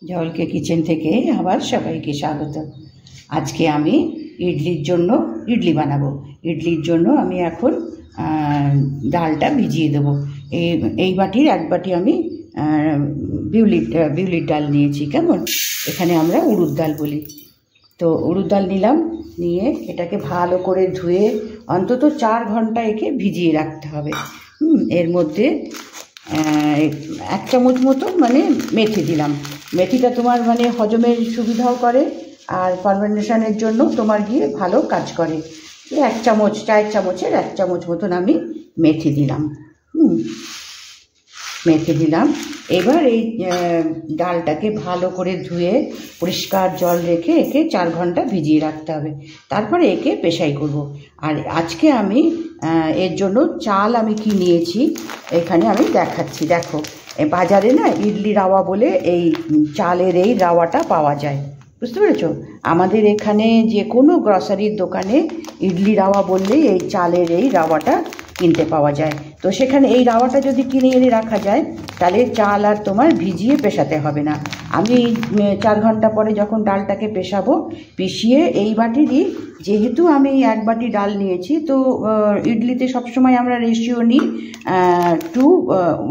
জলকে কিচেন থেকে আবার সবাইকে স্বাগত। আজকে আমি ইডলির জন্য ইডলি বানাবো। ইডলির জন্য আমি এখন ডালটা ভিজিয়ে দেবো। এই বাটির এক বাটি আমি বিউলির ডাল নিয়েছি। কেমন, এখানে আমরা উড়দ ডাল বলি। তো উড়দ ডাল নিলাম, নিয়ে এটাকে ভালো করে ধুয়ে অন্তত 4 ঘন্টা একে ভিজিয়ে রাখতে হবে। এর মধ্যে 1 চামচ মতো মেথি দিলাম। মেথিটা তোমার হজমের সুবিধাও করে আর ফার্মেন্টেশনের জন্য তোমার গিয়ে ভালো কাজ করে। 1 চামচ, চায়ের চামচের 1 চামচ মতন আমি মেথি দিলাম। মেথি দিলাম। এবার এই ডালটাকে ভালো করে ধুয়ে পরিষ্কার জল রেখে একে 4 ঘন্টা ভিজিয়ে রাখতে হবে। তারপরে একে পেশাই করব। আর আজকে আমি এর জন্য চাল আমি কি নিয়েছি এখানে আমি দেখাচ্ছি। দেখো, বাজারে না ইডলি রাওয়া বলে এই চালের এই রাওয়াটা পাওয়া যায়, বুঝতে পেরেছো? আমাদের এখানে যে কোনো গ্রসারির দোকানে ইডলি রাওয়া বললেই এই চালের এই রাওয়াটা কিনতে পাওয়া যায়। তো সেখানে এই রাওয়াটা যদি কিনে এনে রাখা যায় তাহলে চাল আর তোমার ভিজিয়ে পেশাতে হবে না। আমি 4 ঘন্টা পরে যখন ডালটাকে পেশাবো, পিষিয়ে এই বাটিরই, যেহেতু আমি 1 বাটি ডাল নিয়েছি, তো ইডলিতে সবসময় আমরা রেশিও নিই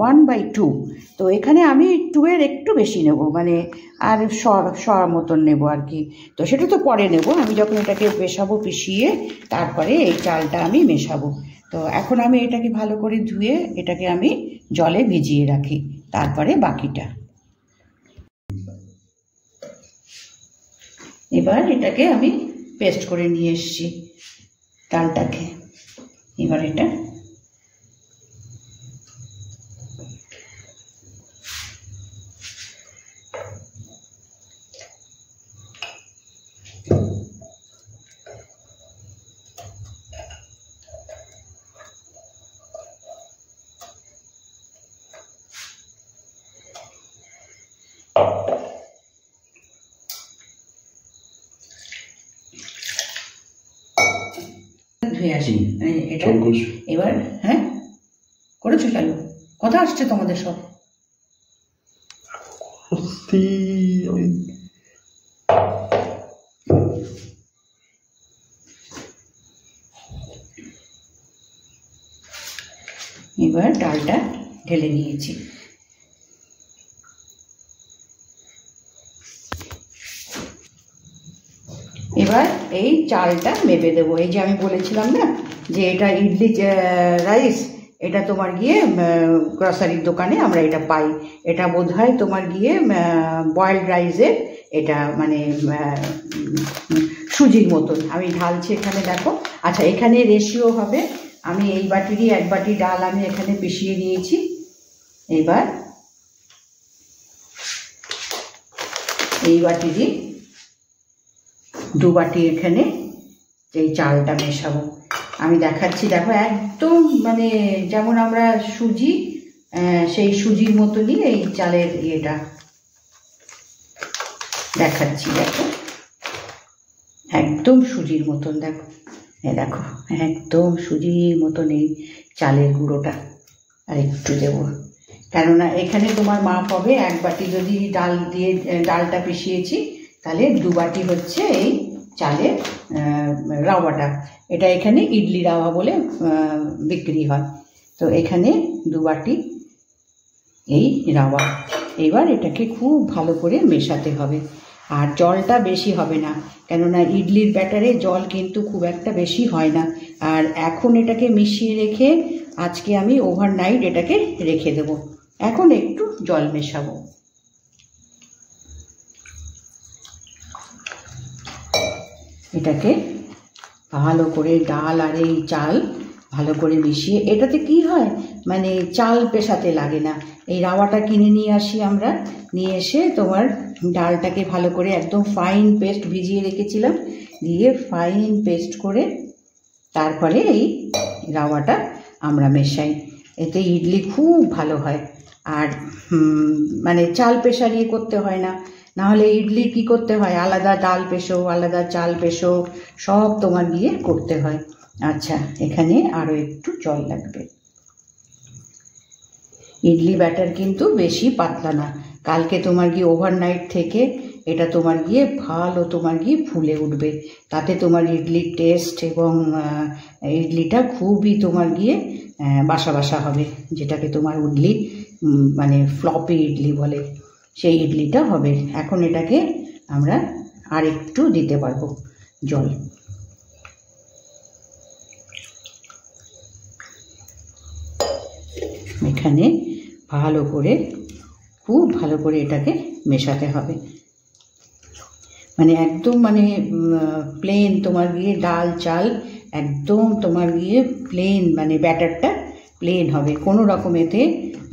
1/2। তো এখানে আমি 2-এর একটু বেশি নেব, আর শ মতন নেব আর কি। তো সেটা তো পরে নেব, আমি যখন এটাকে পেশাবো, পিষিয়ে তারপরে এই চালটা আমি মেশাবো। তো এখন আমি এটাকে ভালো করে ধুয়ে এটাকে আমি জলে ভিজিয়ে রাখি, তারপরে বাকিটা। এবার এটাকে আমি পেস্ট করে নিয়ে এসেছি ডালটাকে। এবার এটা ধুয়ে আসি এটা। এবার হ্যাঁ করেছো, চালু কথা আসছে তোমাদের সব। এবার ডালটা ঢেলে নিয়েছি। এবার এই চালটা মেপে দেবো। এই যে আমি বলেছিলাম না যে এটা ইডলি রাইস, এটা তোমার গিয়ে গ্রসারির দোকানে আমরা এটা পাই। এটা বোধহয় তোমার গিয়ে বয়েলড রাইসের, এটা সুজির মতন। আমি ঢালছি এখানে, দেখো। আচ্ছা, এখানে রেশিও হবে, আমি এই বাটিরই 1 বাটি ডাল আমি এখানে পিষিয়ে নিয়েছি। এবার এই বাটিরই 2 বাটি এখানে এই চালটা মেশাবো। আমি দেখাচ্ছি, দেখো, একদম যেমন আমরা সুজি, সেই সুজির মতনই এই চালের ইয়েটা দেখাচ্ছি। দেখো, একদম সুজির মতন। দেখো, দেখো, একদম সুজির মতন এই চালের গুঁড়োটা। আর একটু দেবো, কেননা এখানে তোমার মাপ হবে 1 বাটি যদি ডাল দিয়ে ডালটা পিষিয়েছি, তাহলে 2 বাটি হচ্ছে এই চালের রাওয়াটা। এটা এখানে ইডলি রাওয়া বলে বিক্রি হয়। তো এখানে 2 বাটি এই রাওয়া। এবার এটাকে খুব ভালো করে মেশাতে হবে। আর জলটা বেশি হবে না, কেননা ইডলির ব্যাটারে জল কিন্তু খুব একটা বেশি হয় না। আর এখন এটাকে মিশিয়ে রেখে আজকে আমি ওভারনাইট এটাকে রেখে দেব। এখন একটু জল মেশাবো। এটাকে ভালো করে ডাল আর এই চাল ভালো করে মিশিয়ে, এটাতে কি হয় চাল পেশাতে লাগে না। এই রাওয়াটা কিনে নিয়ে আসি আমরা, নিয়ে এসে তোমার ডালটাকে ভালো করে একদম ফাইন পেস্ট, ভিজিয়ে রেখেছিলাম, দিয়ে ফাইন পেস্ট করে তারপরে এই রাওয়াটা আমরা মেশাই। এতে ইডলি খুব ভালো হয়। আর চাল পেশা নিয়ে করতে হয় না। নাহলে ইডলি কি করতে হয়, আলাদা ডাল পেশো, আলাদা চাল পেশো, সব তোমার গিয়ে করতে হয়। আচ্ছা, এখানে আরও একটু জল লাগবে। ইডলি ব্যাটার কিন্তু বেশি পাতলা না, কালকে তোমার গিয়ে ওভারনাইট থেকে এটা তোমার গিয়ে ভালো তোমার গিয়ে ফুলে উঠবে, তাতে তোমার ইডলির টেস্ট এবং ইডলিটা খুবই তোমার গিয়ে বাসা বাসা হবে, যেটাকে তোমার ইডলি মানে ফ্লপি ইডলি বলে, সেই ইডলিটা হবে। এখন এটাকে আমরা আর একটু দিতে পারবো জল। এখানে ভালো করে খুব ভালো করে এটাকে মেশাতে হবে, মানে একদম মানে প্লেন তোমার গিয়ে ডাল চাল একদম তোমার গিয়ে প্লেন, মানে ব্যাটারটা প্লেন হবে, কোনো রকম এতে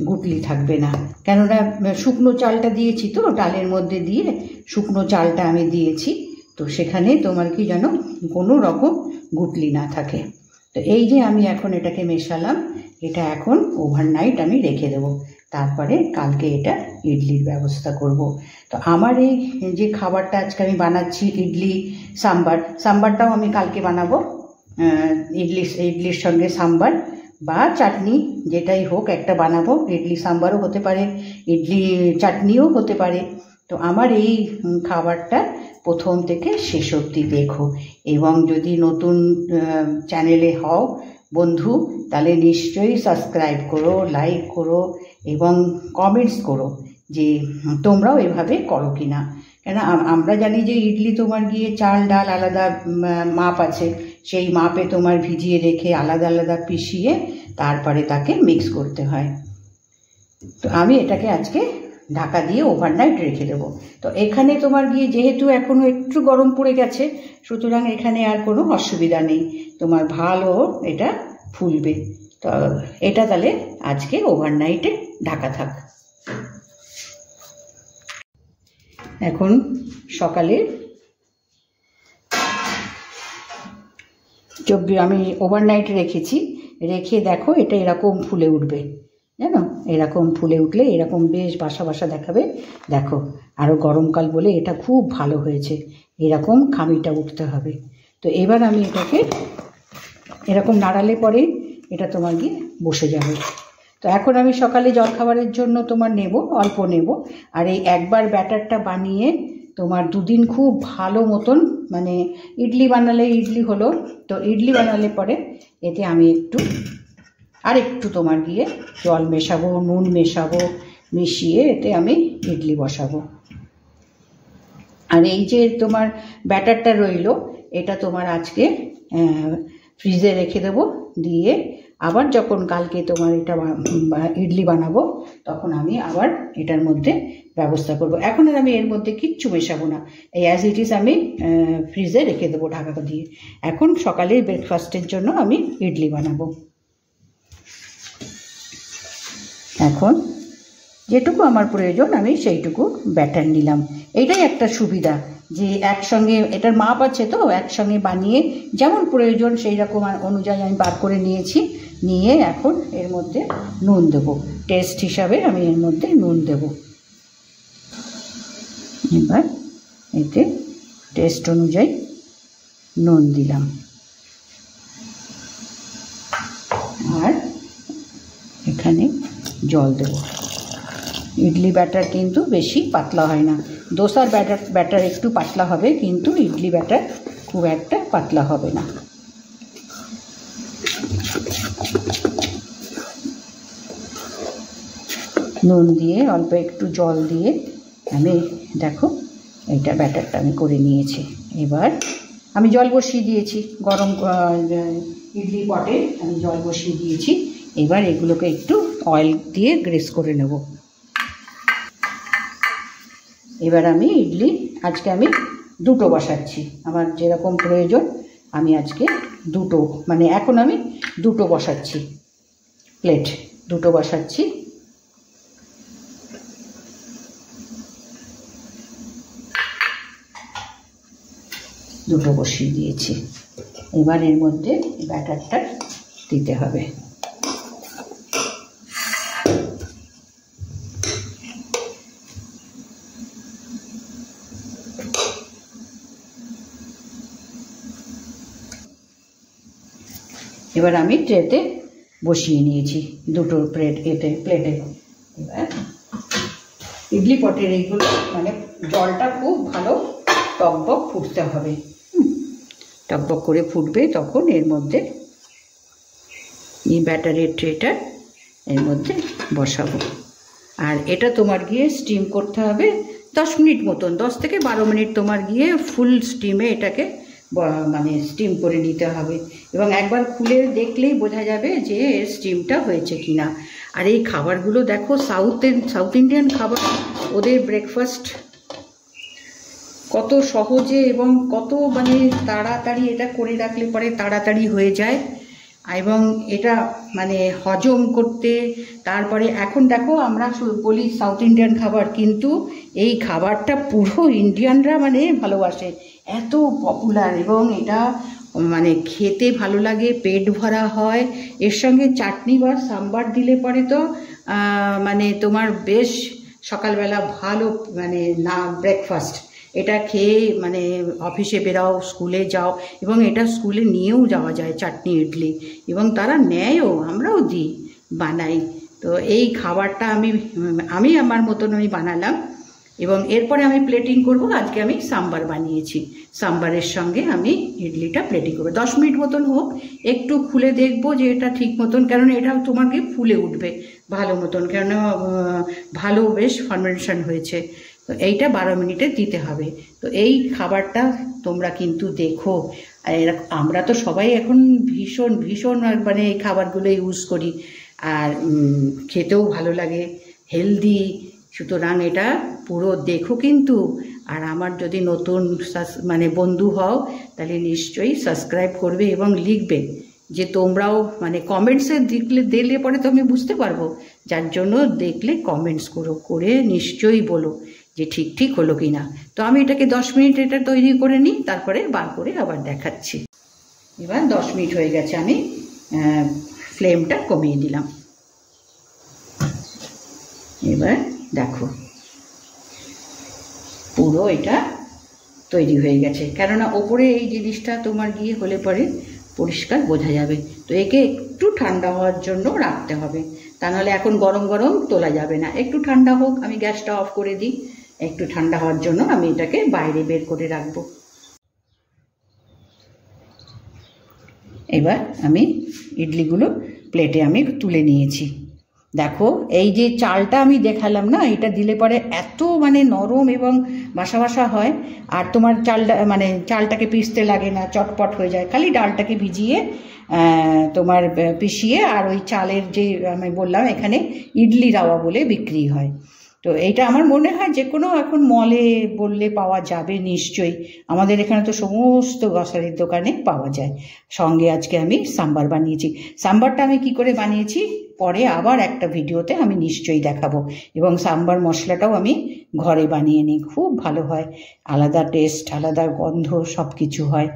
গুটলি থাকবে না। কেননা শুকনো চালটা দিয়েছি তো ডালের মধ্যে দিয়ে, শুকনো চালটা আমি দিয়েছি, তো সেখানে তোমার কি যেন কোনো রকম গুটলি না থাকে। তো এই যে আমি এখন এটাকে মেশালাম, এটা এখন ওভারনাইট আমি রেখে দেবো, তারপরে কালকে এটা ইডলির ব্যবস্থা করব। তো আমার এই যে খাবারটা আজকে আমি বানাচ্ছি ইডলি সাম্বারটাও আমি কালকে বানাবো। ইডলির সঙ্গে সাম্বার বা চাটনি যেটাই হোক একটা বানাবো, ইডলি সাম্বারও হতে পারে, ইডলি চাটনিও হতে পারে। তো আমার এই খাবারটা প্রথম থেকে শেষ অবধি দেখো, এবং যদি নতুন চ্যানেলে হও বন্ধু তাহলে নিশ্চয়ই সাবস্ক্রাইব করো, লাইক করো এবং কমেন্টস করো যে তোমরাও এভাবে করো কি না। কেন আমরা জানি যে ইডলি তোমার গিয়ে চাল ডাল আলাদা মাপ আছে, সেই মাপে তোমার ভিজিয়ে রেখে আলাদা আলাদা পিষিয়ে তারপরে তাকে মিক্স করতে হয়। তো আমি এটাকে আজকে ঢাকা দিয়ে ওভারনাইট রেখে দেবো। তো এখানে তোমার গিয়ে যেহেতু এখনও একটু গরম পড়ে গেছে, সুতরাং এখানে আর কোনো অসুবিধা নেই, তোমার ভালো এটা ফুলবে। তো এটা তাহলে আজকে ওভারনাইটে ঢাকা থাক। এখন সকালে আমি ওভারনাইট রেখেছি, রেখে দেখো এটা এরকম ফুলে উঠবে, জানো এরকম ফুলে উঠলে এরকম বেশ বাসা বাসা দেখাবে। দেখো আরও গরমকাল বলে এটা খুব ভালো হয়েছে, এরকম খামিটা উঠতে হবে। তো এবার আমি এটাকে এরকম নাড়ালে পরে এটা তোমার গিয়ে বসে যাবে। তো এখন আমি সকালে জলখাবারের জন্য তোমার নেব, অল্প নেব, আর এই একবার ব্যাটারটা বানিয়ে তোমার দুদিন খুব ভালো মতন, মানে ইডলি বানালে ইডলি হলো, তো ইডলি বানালে পরে এতে আমি একটু তোমার গিয়ে জল মেশাবো, নুন মেশাবো, মিশিয়ে এতে আমি ইডলি বসাবো। আর এই যে তোমার ব্যাটারটা রইলো এটা তোমার আজকে ফ্রিজে রেখে দেবো, দিয়ে আবার যখন কালকে তোমার এটা ইডলি বানাবো তখন আমি আবার এটার মধ্যে ব্যবস্থা করব। এখন আর আমি এর মধ্যে কিচ্ছু মেশাবো না, এই অ্যাজ ইট ইজ আমি ফ্রিজে রেখে দেবো ঢাকা দিয়ে। এখন সকালে ব্রেকফাস্টের জন্য আমি ইডলি বানাবো। এখন যেটুকু আমার প্রয়োজন আমি সেইটুকু ব্যাটার নিলাম। এইটাই একটা সুবিধা যে একসঙ্গে এটার মাপ আছে, তো একসঙ্গে বানিয়ে যেমন প্রয়োজন সেই রকম অনুযায়ী আমি বার করে নিয়েছি, নিয়ে এখন এর মধ্যে নুন দেবো, টেস্ট হিসাবে আমি এর মধ্যে নুন দেব। এবার এতে টেস্ট অনুযায়ী নুন দিলাম, আর এখানে জল দেব। ইডলি ব্যাটার কিন্তু বেশি পাতলা হয় না, দোসার ব্যাটার একটু পাতলা হবে, কিন্তু ইডলি ব্যাটার খুব একটা পাতলা হবে না। নুন দিয়ে অল্প একটু জল দিয়ে আমি দেখো এইটা ব্যাটারটা আমি করে নিয়েছি। এবার আমি জল বসিয়ে দিয়েছি, গরম ইডলি পটে আমি জল বসিয়ে দিয়েছি। এবার এগুলোকে একটু অয়েল দিয়ে গ্রেস করে নেব। এবার আমি ইডলি আজকে আমি দুটো বসাচ্ছি, আমার যেরকম প্রয়োজন আমি আজকে দুটো, মানে এখন আমি দুটো বসাচ্ছি, প্লেট দুটো বসাচ্ছি। দুটো বসিয়ে দিয়েছি, এবার এর মধ্যে ব্যাটারটা দিতে হবে। এবার আমি ট্রেতে বসিয়ে নিয়েছি দুটো প্লেটে। এবার ইডলি পটের এইগুলো মানে জলটা খুব ভালো টকবক ফুটতে হবে, টকবক করে ফুটবে, তখন এর মধ্যে এই ব্যাটারের ট্রেটা এর মধ্যে বসাবো। আর এটা তোমার গিয়ে স্টিম করতে হবে 10 মিনিট মতন, 10 থেকে 12 মিনিট তোমার গিয়ে ফুল স্টিমে এটাকে মানে স্টিম করে নিতে হবে। এবং একবার খুলে দেখলেই বোঝা যাবে যে এর স্টিমটা হয়েছে কিনা। আর এই খাবারগুলো দেখো সাউথ ইন্ডিয়ান খাবার, ওদের ব্রেকফাস্ট কত সহজে এবং কত মানে তাড়াতাড়ি এটা করে রাখলে পরে তাড়াতাড়ি হয়ে যায়। এবং এটা মানে হজম করতে, তারপরে এখন দেখো আমরা বলি সাউথ ইন্ডিয়ান খাবার, কিন্তু এই খাবারটা পুরো ইন্ডিয়ানরা মানে ভালোবাসে, এত পপুলার। এবং এটা মানে খেতে ভালো লাগে, পেট ভরা হয়। এর সঙ্গে চাটনি বা সাম্বার দিলে পরে তো মানে তোমার বেশ সকালবেলা ভালো মানে না ব্রেকফাস্ট। এটা খেয়ে মানে অফিসে বেরাও, স্কুলে যাও, এবং এটা স্কুলে নিয়েও যাওয়া যায় চাটনি ইডলি, এবং তারা নেয়ও, আমরাও দিই, বানাই। তো এই খাবারটা আমি আমার মতন আমি বানালাম। এবং এরপরে আমি প্লেটিং করব। আজকে আমি সাম্বার বানিয়েছি, সাম্বারের সঙ্গে আমি ইডলিটা প্লেটিং করবো। 10 মিনিট মতন হোক, একটু খুলে দেখবো যে এটা ঠিক মতন, কারণ এটা তোমাকে ফুলে উঠবে ভালো মতন, কেন ভালো বেশ ফার্মেন্টেশন হয়েছে। তো এইটা 12 মিনিটে দিতে হবে। তো এই খাবারটা তোমরা কিন্তু দেখো, আমরা তো সবাই এখন ভীষণ ভীষণ মানে এই খাবারগুলো ইউজ করি, আর খেতেও ভালো লাগে, হেলদি। সুতরাং এটা পুরো দেখো কিন্তু। আর আমার যদি নতুন মানে বন্ধু হও, তাহলে নিশ্চয়ই সাবস্ক্রাইব করবে এবং লিখবে যে তোমরাও মানে কমেন্টসে দিলে পরে তো আমি বুঝতে পারবো। যার জন্য দেখলে কমেন্টস করে নিশ্চয়ই বলো যে ঠিক হলো কি না। তো আমি এটাকে 10 মিনিট এটা তৈরি করে নিই, তারপরে বার করে আবার দেখাচ্ছি। এবার 10 মিনিট হয়ে গেছে, আমি ফ্লেমটা কমিয়ে দিলাম। এবার দেখো পুরো এটা তৈরি হয়ে গেছে, কেননা ওপরে এই জিনিসটা তোমার গিয়ে হলে পরে পরিষ্কার বোঝা যাবে। তো একে একটু ঠান্ডা হওয়ার জন্য রাখতে হবে, তা নাহলে এখন গরম গরম তোলা যাবে না। একটু ঠান্ডা হোক, আমি গ্যাসটা অফ করে দিই। একটু ঠান্ডা হওয়ার জন্য আমি এটাকে বাইরে বের করে রাখবো। এবার আমি ইডলিগুলো প্লেটে আমি তুলে নিয়েছি। দেখো এই যে চালটা আমি দেখালাম না, এটা দিলে পরে এত মানে নরম এবং বাসা বাসা হয়। আর তোমার চালটাকে পিষতে লাগে না, চটপট হয়ে যায়। খালি ডালটাকে ভিজিয়ে তোমার পিষিয়ে, আর ওই চালের যে আমি বললাম এখানে ইডলি রাওয়া বলে বিক্রি হয়। তো এইটা আমার মনে হয় যে কোনো এখন মলে বললে পাওয়া যাবে নিশ্চয়ই। আমাদের এখানে তো সমস্ত গ্রসারির দোকানে পাওয়া যায়। সঙ্গে আজকে আমি সাম্বার বানিয়েছি। সাম্বারটা আমি কি করে বানিয়েছি পরে আবার একটা ভিডিওতে আমি নিশ্চয়ই দেখাবো। এবং সাম্বার মশলাটাও আমি ঘরে বানিয়ে নিই, খুব ভালো হয়, আলাদা টেস্ট, আলাদা গন্ধ, সব কিছু হয়।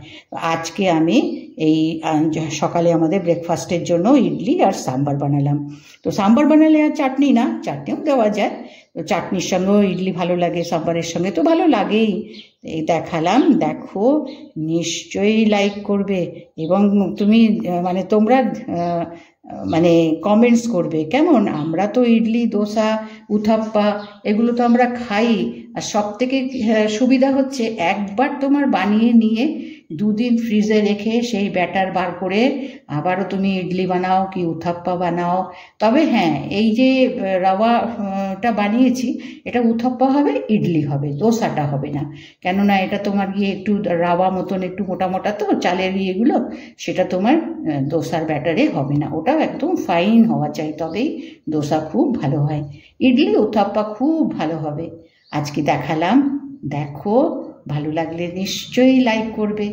আজকে আমি এই সকালে আমাদের ব্রেকফাস্টের জন্য ইডলি আর সাম্বার বানালাম। তো সাম্বার বানালে আর চাটনি না, চাটনিও দেওয়া যায়। তো চাটনির সঙ্গেও ইডলি ভালো লাগে, সাম্বারের সঙ্গে তো ভালো লাগেই। এই দেখালাম, দেখো, নিশ্চয়ই লাইক করবে। এবং তুমি মানে তোমরা মানে কমেন্টস করবে কেমন। আমরা তো ইডলি, দোসা, উথাপ্পা এগুলো তো আমরা খাই। আর সব থেকে সুবিধা হচ্ছে একবার তোমার বানিয়ে নিয়ে 2 দিন ফ্রিজে রেখে সেই ব্যাটার বার করে আবারও তুমি ইডলি বানাও কি উথাপ্পা বানাও। তবে হ্যাঁ, এই যে রাওয়াটা বানিয়েছি এটা উথাপ্পা হবে, ইডলি হবে, দোসাটা হবে না। কেননা এটা তোমার গিয়ে একটু রাওয়া মতন একটু মোটা মোটা তো চালের ইয়েগুলো, সেটা তোমার দোসার ব্যাটারে হবে না। ওটাও একদম ফাইন হওয়া চাই, তবেই দোসা খুব ভালো হয়। ইডলি উথাপ্পা খুব ভালো হবে। আজকে দেখালাম, দেখো, ভালো লাগলে নিশ্চয়ই লাইক করবে।